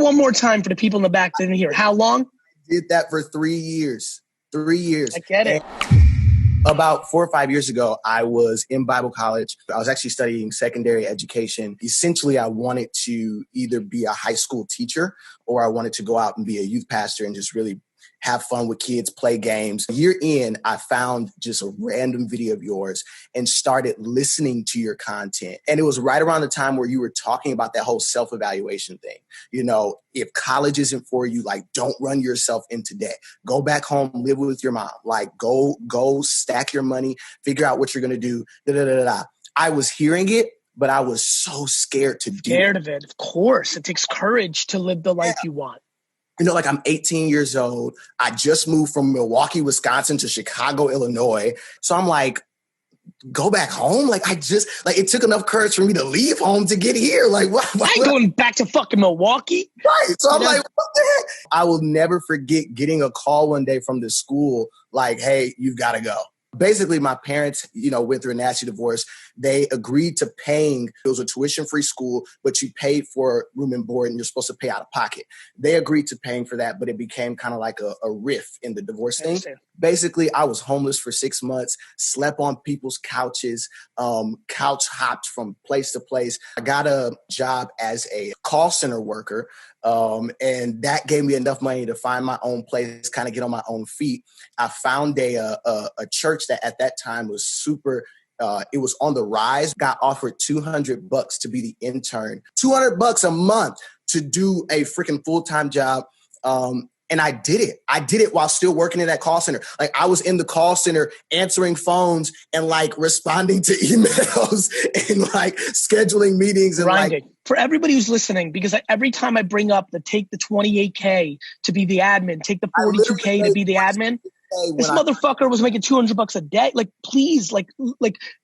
it one more time for the people in the back that didn't hear. How long? Did that for 3 years. 3 years. I get it. About 4 or 5 years ago, I was in Bible college. I was actually studying secondary education. Essentially, I wanted to either be a high school teacher or I wanted to go out and be a youth pastor and just really have fun with kids, play games. A year in, I found just a random video of yours and started listening to your content. And it was right around the time where you were talking about that whole self-evaluation thing. You know, if college isn't for you, like, don't run yourself into debt. Go back home, live with your mom. Like, go stack your money, figure out what you're going to do. I was hearing it, but I was so scared to do it. Scared of it, of course. It takes courage to live the life you want. You know, like, I'm 18 years old. I just moved from Milwaukee, Wisconsin to Chicago, Illinois. So I'm like, go back home? Like, it took enough courage for me to leave home to get here. Like, what? I ain't going back to fucking Milwaukee. Right. So I'm like, what the heck? I will never forget getting a call one day from the school, like, hey, you've got to go. Basically, my parents, went through a nasty divorce. They agreed to paying. It was a tuition-free school, but you paid for room and board, and you're supposed to pay out of pocket. They agreed to paying for that, but it became kind of like a rift in the divorce thing. Basically, I was homeless for 6 months, slept on people's couches, couch hopped from place to place. I got a job as a call center worker, and that gave me enough money to find my own place, kind of get on my own feet. I found a church that at that time was super, it was on the rise. Got offered $200 to be the intern, $200 a month to do a freaking full-time job. And I did it. I did it while still working in that call center. Like, I was in the call center answering phones and like responding to emails and like scheduling meetings and grinding. Like, for everybody who's listening, because every time I bring up take the $28K to be the admin, take the $42K to be the admin, this motherfucker was making $200 a day. Like, please, like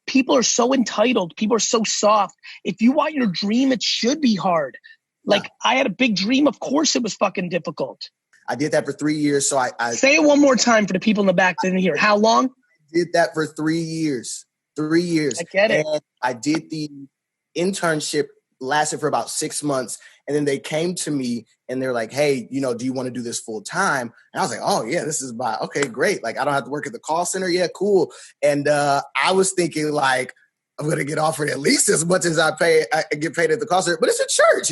people are so entitled. People are so soft. If you want your dream, it should be hard. Like, I had a big dream. Of course it was fucking difficult. I did that for 3 years. So I say it one more time for the people in the back that didn't hear. How long? I did that for 3 years. 3 years. I get it. And I did the internship, lasted for about 6 months. And then they came to me and they're like, hey, do you want to do this full time? And I was like, oh yeah, this is okay, great. Like, I don't have to work at the call center. Yeah, cool. And I was thinking, like, I'm going to get offered at least as much as I get paid at the call center, but it's a church,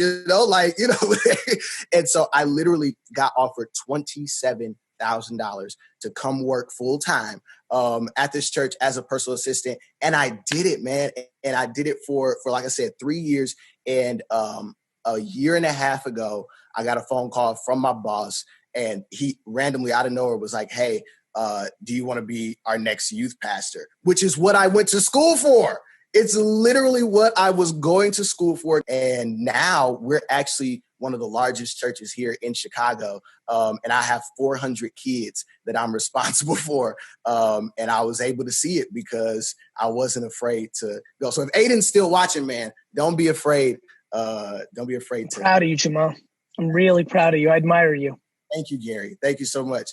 And so I literally got offered $27,000 to come work full time at this church as a personal assistant. And I did it, man. And I did it for like I said, 3 years. And a year and a half ago, I got a phone call from my boss, and he randomly out of nowhere was like, hey, do you want to be our next youth pastor? Which is what I went to school for. It's literally what I was going to school for. And now we're actually one of the largest churches here in Chicago. And I have 400 kids that I'm responsible for. And I was able to see it because I wasn't afraid to go. So if Aiden's still watching, man, don't be afraid. Don't be afraid to. Proud of you, Jamal. I'm really proud of you. I admire you. Thank you, Gary. Thank you so much.